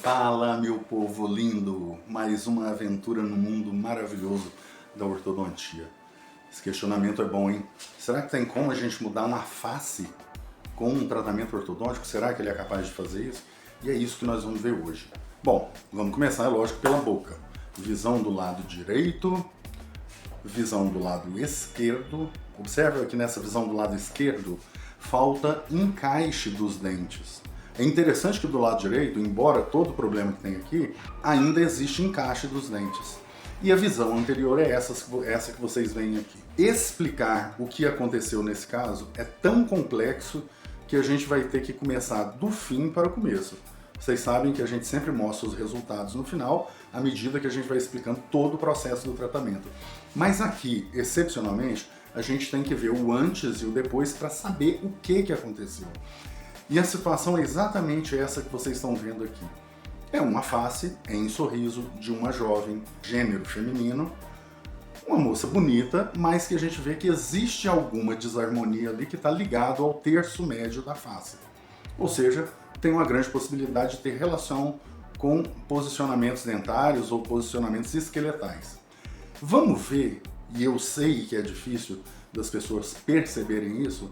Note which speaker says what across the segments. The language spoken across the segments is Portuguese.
Speaker 1: Fala, meu povo lindo! Mais uma aventura no mundo maravilhoso da ortodontia. Esse questionamento é bom, hein? Será que tem como a gente mudar uma face com um tratamento ortodôntico? Será que ele é capaz de fazer isso? E é isso que nós vamos ver hoje. Bom, vamos começar, é lógico, pela boca. Visão do lado direito, visão do lado esquerdo. Observe que nessa visão do lado esquerdo falta encaixe dos dentes. É interessante que do lado direito, embora todo o problema que tem aqui, ainda existe encaixe dos dentes. E a visão anterior é essa que vocês veem aqui. Explicar o que aconteceu nesse caso é tão complexo que a gente vai ter que começar do fim para o começo. Vocês sabem que a gente sempre mostra os resultados no final, à medida que a gente vai explicando todo o processo do tratamento. Mas aqui, excepcionalmente, a gente tem que ver o antes e o depois para saber o que aconteceu. E a situação é exatamente essa que vocês estão vendo aqui. É uma face em sorriso de uma jovem, gênero feminino, uma moça bonita, mas que a gente vê que existe alguma desarmonia ali que está ligado ao terço médio da face. Ou seja, tem uma grande possibilidade de ter relação com posicionamentos dentários ou posicionamentos esqueletais. Vamos ver, e eu sei que é difícil das pessoas perceberem isso,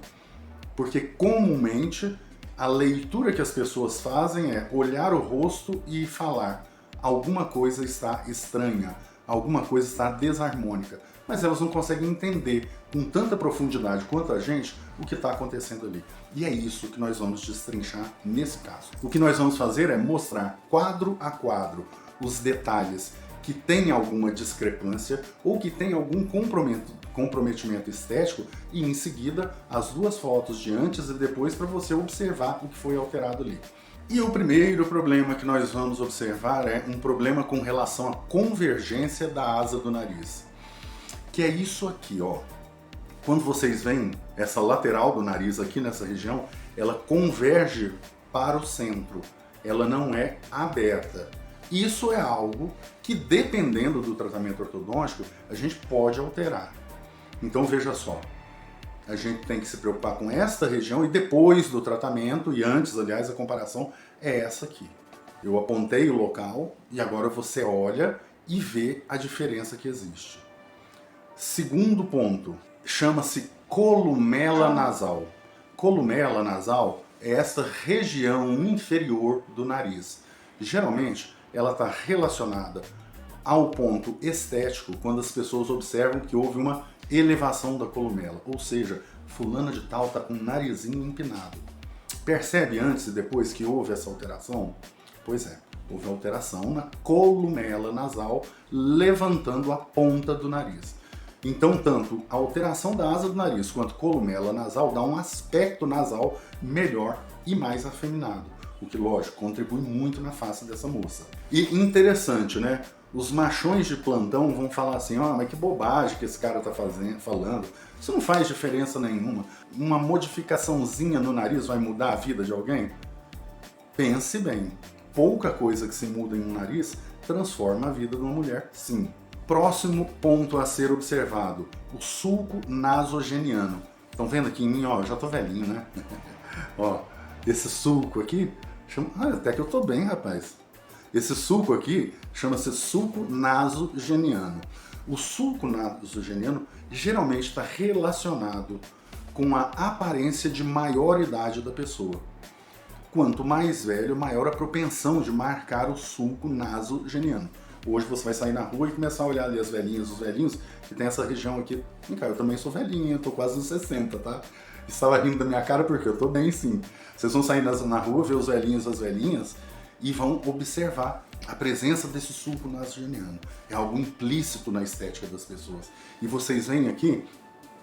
Speaker 1: porque comumente a leitura que as pessoas fazem é olhar o rosto e falar: alguma coisa está estranha, alguma coisa está desarmônica. Mas elas não conseguem entender com tanta profundidade quanto a gente o que está acontecendo ali. E é isso que nós vamos destrinchar nesse caso. O que nós vamos fazer é mostrar quadro a quadro os detalhes que tem alguma discrepância ou que tem algum comprometimento estético e em seguida as duas fotos de antes e depois para você observar o que foi alterado ali. E o primeiro problema que nós vamos observar é um problema com relação à convergência da asa do nariz. Que é isso aqui, ó. Quando vocês veem essa lateral do nariz aqui nessa região, ela converge para o centro. Ela não é aberta. Isso é algo que, dependendo do tratamento ortodôntico, a gente pode alterar. Então veja só, a gente tem que se preocupar com esta região e depois do tratamento, e antes, aliás, a comparação é essa aqui. Eu apontei o local e agora você olha e vê a diferença que existe. Segundo ponto, chama-se columela nasal. Columela nasal é essa região inferior do nariz. Geralmente, ela está relacionada ao ponto estético quando as pessoas observam que houve uma elevação da columela, ou seja, fulana de tal está com o narizinho empinado. Percebe antes e depois que houve essa alteração? Pois é, houve alteração na columela nasal, levantando a ponta do nariz. Então, tanto a alteração da asa do nariz quanto columela nasal dá um aspecto nasal melhor e mais afeminado, o que, lógico, contribui muito na face dessa moça. E interessante, né? Os machões de plantão vão falar assim: ó, mas que bobagem que esse cara tá falando. Isso não faz diferença nenhuma. Uma modificaçãozinha no nariz vai mudar a vida de alguém? Pense bem. Pouca coisa que se muda em um nariz transforma a vida de uma mulher, sim. Próximo ponto a ser observado: o sulco nasogeniano. Estão vendo aqui em mim, ó, eu já tô velhinho, né? Ó, esse sulco aqui, até que eu tô bem, rapaz. Esse sulco aqui chama-se sulco nasogeniano. O sulco nasogeniano geralmente está relacionado com a aparência de maioridade da pessoa. Quanto mais velho, maior a propensão de marcar o sulco nasogeniano. Hoje você vai sair na rua e começar a olhar ali as velhinhas, os velhinhos, que tem essa região aqui. E, cara, eu também sou velhinho, eu tô quase nos 60, tá? Estava rindo da minha cara porque eu tô bem, sim. Vocês vão sair na rua, ver os velhinhos e as velhinhas e vão observar a presença desse sulco nasogeniano. É algo implícito na estética das pessoas. E vocês veem aqui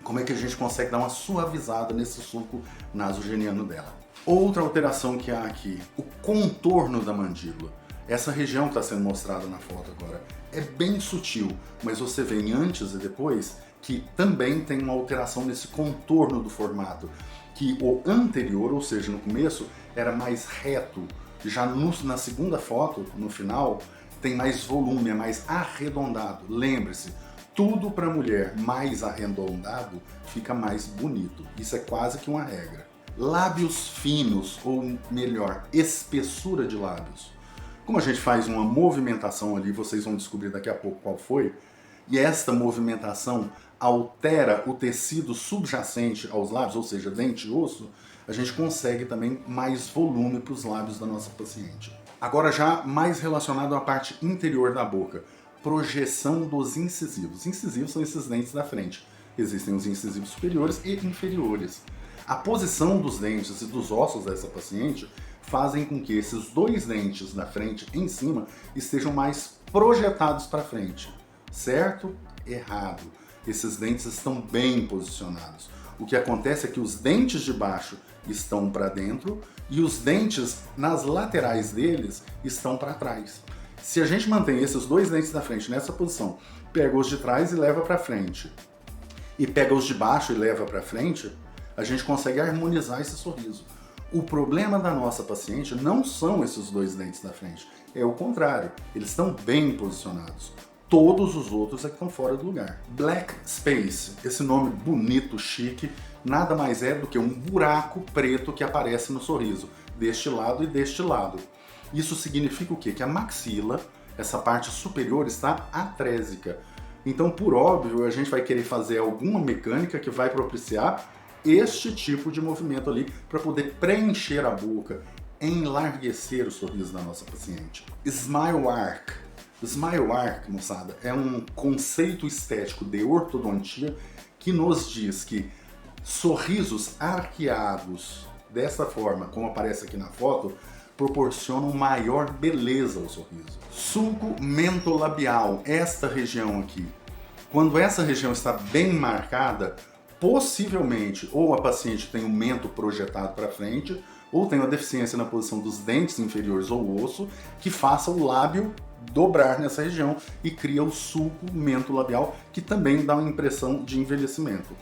Speaker 1: como é que a gente consegue dar uma suavizada nesse sulco nasogeniano dela. Outra alteração que há aqui, o contorno da mandíbula. Essa região que está sendo mostrada na foto agora é bem sutil, mas você vê em antes e depois que também tem uma alteração nesse contorno do formato, que o anterior, ou seja, no começo, era mais reto. Já na segunda foto, no final, tem mais volume, é mais arredondado. Lembre-se, tudo para mulher mais arredondado fica mais bonito. Isso é quase que uma regra. Lábios finos, ou melhor, espessura de lábios. Como a gente faz uma movimentação ali, vocês vão descobrir daqui a pouco qual foi, e esta movimentação altera o tecido subjacente aos lábios, ou seja, dente e osso, a gente consegue também mais volume para os lábios da nossa paciente. Agora já mais relacionado à parte interior da boca, projeção dos incisivos. Os incisivos são esses dentes da frente. Existem os incisivos superiores e inferiores. A posição dos dentes e dos ossos dessa paciente fazem com que esses dois dentes da frente em cima estejam mais projetados para frente. Certo? Errado. Esses dentes estão bem posicionados. O que acontece é que os dentes de baixo estão para dentro e os dentes nas laterais deles estão para trás. Se a gente mantém esses dois dentes da frente nessa posição, pega os de trás e leva para frente, e pega os de baixo e leva para frente, a gente consegue harmonizar esse sorriso. O problema da nossa paciente não são esses dois dentes da frente, é o contrário, eles estão bem posicionados. Todos os outros é que estão fora do lugar. Black Space, esse nome bonito, chique, nada mais é do que um buraco preto que aparece no sorriso, deste lado e deste lado. Isso significa o quê? Que a maxila, essa parte superior, está atrésica. Então, por óbvio, a gente vai querer fazer alguma mecânica que vai propiciar este tipo de movimento ali para poder preencher a boca, enlarguecer o sorriso da nossa paciente. Smile Arc. Smile Arc, moçada, é um conceito estético de ortodontia que nos diz que sorrisos arqueados dessa forma, como aparece aqui na foto, proporcionam maior beleza ao sorriso. Sulco mentolabial, esta região aqui. Quando essa região está bem marcada, possivelmente ou a paciente tem o mento projetado para frente, ou tem uma deficiência na posição dos dentes inferiores ou osso, que faça o lábio dobrar nessa região e cria o sulco mentolabial, que também dá uma impressão de envelhecimento.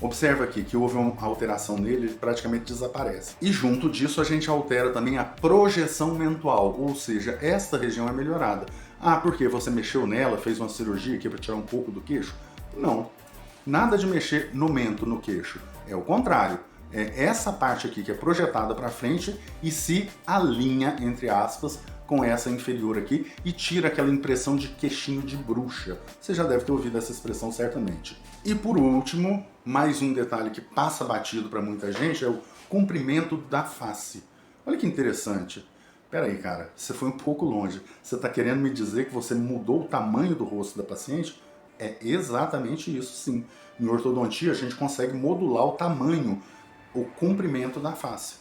Speaker 1: Observa aqui que houve uma alteração nele, ele praticamente desaparece. E junto disso a gente altera também a projeção mental, ou seja, esta região é melhorada. Ah, porque você mexeu nela, fez uma cirurgia aqui para tirar um pouco do queixo? Não. Nada de mexer no mento, no queixo. É o contrário. É essa parte aqui que é projetada para frente e se alinha, entre aspas, com essa inferior aqui e tira aquela impressão de queixinho de bruxa. Você já deve ter ouvido essa expressão certamente. E por último, mais um detalhe que passa batido para muita gente é o comprimento da face. Olha que interessante. Pera aí, cara, você foi um pouco longe. Você está querendo me dizer que você mudou o tamanho do rosto da paciente? É exatamente isso, sim. Em ortodontia, a gente consegue modular o tamanho, o comprimento da face.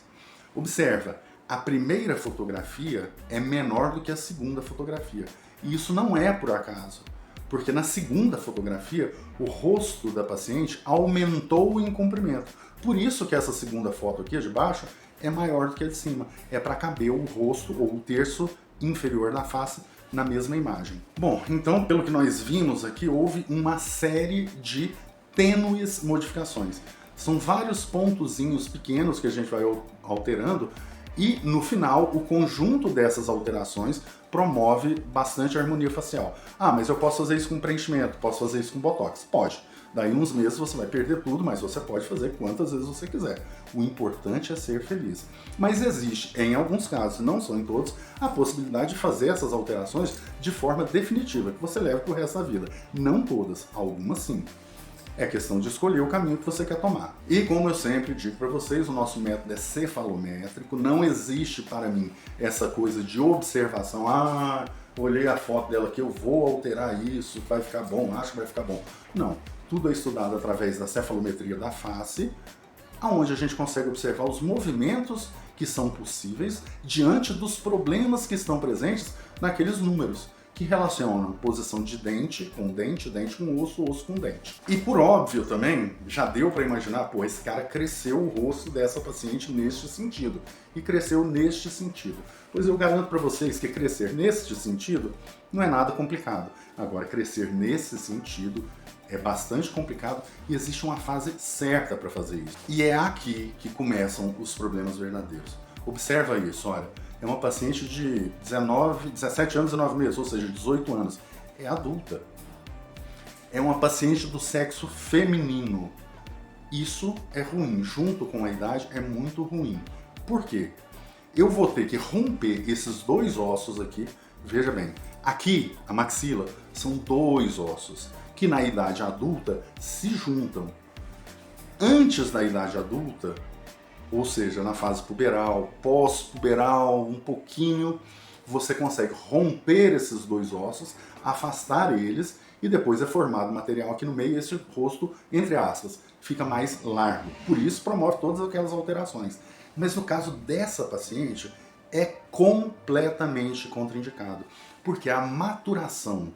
Speaker 1: Observa, a primeira fotografia é menor do que a segunda fotografia. E isso não é por acaso, porque na segunda fotografia, o rosto da paciente aumentou em comprimento. Por isso que essa segunda foto aqui, de baixo, é maior do que a de cima. É para caber o rosto ou o terço inferior da face na mesma imagem. Bom, então, pelo que nós vimos aqui, houve uma série de tênues modificações. São vários pontozinhos pequenos que a gente vai alterando e, no final, o conjunto dessas alterações promove bastante harmonia facial. Ah, mas eu posso fazer isso com preenchimento, posso fazer isso com botox? Pode. Daí uns meses você vai perder tudo, mas você pode fazer quantas vezes você quiser. O importante é ser feliz. Mas existe, em alguns casos, não são em todos, a possibilidade de fazer essas alterações de forma definitiva, que você leve para o resto da vida. Não todas, algumas sim. É questão de escolher o caminho que você quer tomar. E como eu sempre digo para vocês, o nosso método é cefalométrico, não existe para mim essa coisa de observação, ah, olhei a foto dela aqui, eu vou alterar isso, vai ficar bom, acho que vai ficar bom. Não, tudo é estudado através da cefalometria da face, onde a gente consegue observar os movimentos que são possíveis diante dos problemas que estão presentes naqueles números, que relacionam posição de dente com osso, osso com dente. E por óbvio também, já deu para imaginar, pô, esse cara cresceu o rosto dessa paciente neste sentido, e cresceu neste sentido. Pois eu garanto para vocês que crescer neste sentido não é nada complicado. Agora, crescer nesse sentido é bastante complicado e existe uma fase certa para fazer isso. E é aqui que começam os problemas verdadeiros. Observa isso, olha. É uma paciente de 17 anos e 9 meses, ou seja, 18 anos. É adulta. É uma paciente do sexo feminino. Isso é ruim. Junto com a idade, é muito ruim. Por quê? eu vou ter que romper esses dois ossos aqui. Veja bem, aqui, a maxila, são dois ossos que na idade adulta se juntam. Antes da idade adulta, ou seja, na fase puberal, pós-puberal, um pouquinho, você consegue romper esses dois ossos, afastar eles e depois é formado material aqui no meio e esse rosto, entre aspas, fica mais largo. Por isso promove todas aquelas alterações. Mas no caso dessa paciente, é completamente contraindicado, porque a maturação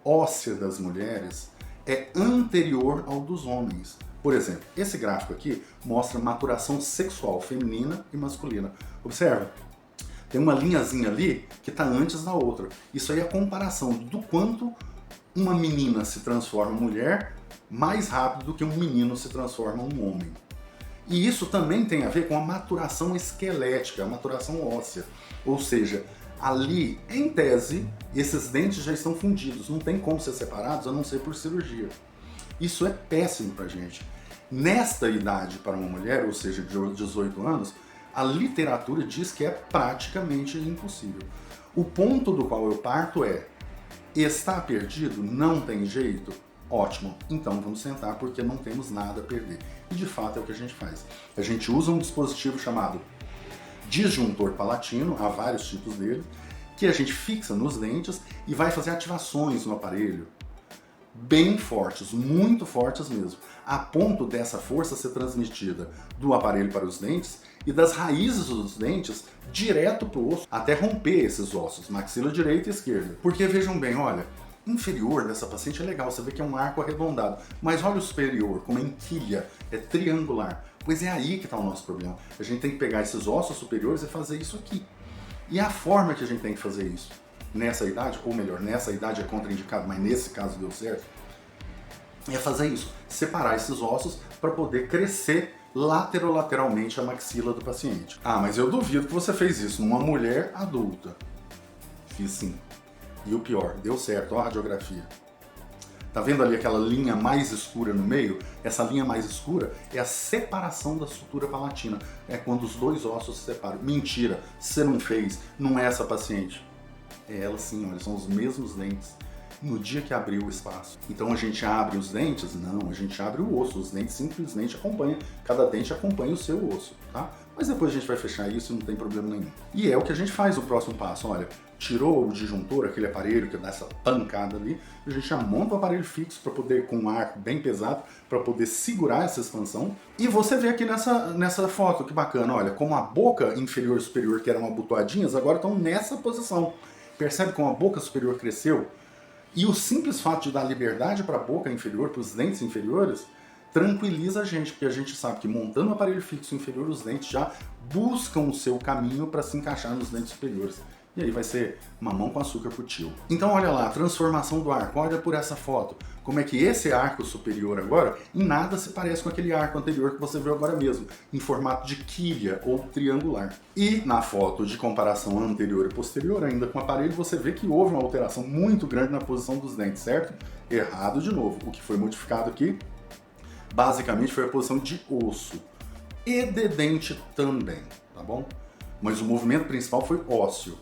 Speaker 1: óssea das mulheres é anterior ao dos homens. Por exemplo, esse gráfico aqui mostra maturação sexual feminina e masculina. Observa, tem uma linhazinha ali que está antes da outra. Isso aí é a comparação do quanto uma menina se transforma em mulher mais rápido do que um menino se transforma em um homem. E isso também tem a ver com a maturação esquelética, a maturação óssea. Ou seja, ali, em tese, esses dentes já estão fundidos, não tem como ser separados a não ser por cirurgia. Isso é péssimo pra gente. Nesta idade para uma mulher, ou seja, de 18 anos, a literatura diz que é praticamente impossível. O ponto do qual eu parto é: está perdido? Não tem jeito? Ótimo, então vamos sentar porque não temos nada a perder. E de fato é o que a gente faz. A gente usa um dispositivo chamado disjuntor palatino, há vários tipos dele, que a gente fixa nos dentes e vai fazer ativações no aparelho bem fortes, muito fortes mesmo, a ponto dessa força ser transmitida do aparelho para os dentes e das raízes dos dentes direto para o osso, até romper esses ossos, maxila direita e esquerda. Porque vejam bem, olha, inferior dessa paciente é legal, você vê que é um arco arredondado, mas olha o superior, como é em quilha, é triangular. Pois é aí que está o nosso problema. A gente tem que pegar esses ossos superiores e fazer isso aqui. E a forma que a gente tem que fazer isso nessa idade, ou melhor, nessa idade é contraindicado, mas nesse caso deu certo, é fazer isso, separar esses ossos para poder crescer lateralmente a maxila do paciente. Ah, mas eu duvido que você fez isso numa mulher adulta. Fiz sim. E o pior, deu certo, ó a radiografia. Tá vendo ali aquela linha mais escura no meio? Essa linha mais escura é a separação da sutura palatina. É quando os dois ossos se separam. Mentira, você não fez, não é essa paciente. É ela sim, olha, são os mesmos dentes. No dia que abriu o espaço. Então a gente abre os dentes? Não, a gente abre o osso. Os dentes simplesmente acompanham, cada dente acompanha o seu osso, tá? Mas depois a gente vai fechar isso e não tem problema nenhum. E é o que a gente faz no próximo passo, olha. Tirou o disjuntor, aquele aparelho que dá essa pancada ali, a gente já monta o aparelho fixo para poder, com um arco bem pesado, para poder segurar essa expansão. E você vê aqui nessa foto, que bacana, olha, como a boca inferior e superior, que eram abotoadinhas, agora estão nessa posição. Percebe como a boca superior cresceu? E o simples fato de dar liberdade para a boca inferior, para os dentes inferiores, tranquiliza a gente, porque a gente sabe que montando o aparelho fixo inferior, os dentes já buscam o seu caminho para se encaixar nos dentes superiores. E aí vai ser mamão com açúcar pro tio. Então olha lá, a transformação do arco, olha por essa foto. Como é que esse arco superior agora, em nada se parece com aquele arco anterior que você viu agora mesmo, em formato de quilha ou triangular. E na foto de comparação anterior e posterior, ainda com o aparelho, você vê que houve uma alteração muito grande na posição dos dentes, certo? Errado de novo. O que foi modificado aqui, basicamente, foi a posição de osso. E de dente também, tá bom? Mas o movimento principal foi ósseo.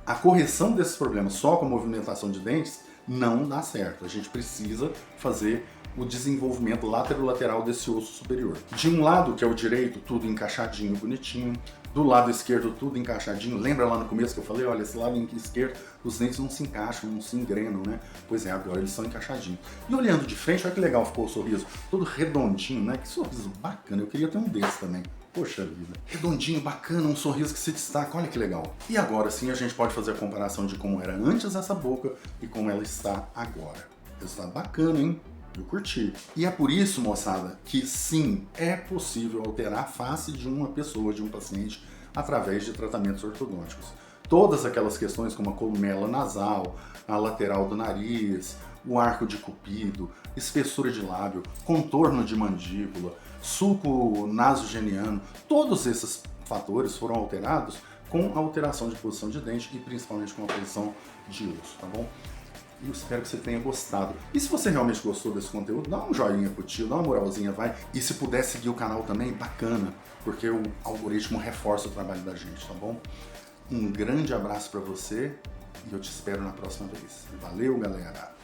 Speaker 1: A correção desses problemas só com a movimentação de dentes não dá certo. A gente precisa fazer o desenvolvimento lateral desse osso superior. De um lado, que é o direito, tudo encaixadinho, bonitinho. Do lado esquerdo, tudo encaixadinho. Lembra lá no começo que eu falei, olha, esse lado esquerdo, os dentes não se encaixam, não se engrenam, né? Pois é, agora eles são encaixadinhos. E olhando de frente, olha que legal ficou o sorriso. Todo redondinho, né? Que sorriso bacana. Eu queria ter um desse também. Poxa vida, redondinho, bacana, um sorriso que se destaca, olha que legal. E agora sim a gente pode fazer a comparação de como era antes essa boca e como ela está agora. Resultado bacana, hein? Eu curti. E é por isso, moçada, que sim, é possível alterar a face de uma pessoa, de um paciente, através de tratamentos ortodônticos. Todas aquelas questões como a columela nasal, a lateral do nariz, o arco de cupido, espessura de lábio, contorno de mandíbula, sulco nasogeniano, todos esses fatores foram alterados com a alteração de posição de dente e principalmente com a posição de osso, tá bom? E eu espero que você tenha gostado. E se você realmente gostou desse conteúdo, dá um joinha pro tio, dá uma moralzinha, vai. E se puder seguir o canal também, bacana, porque o algoritmo reforça o trabalho da gente, tá bom? Um grande abraço pra você e eu te espero na próxima vez. Valeu, galera!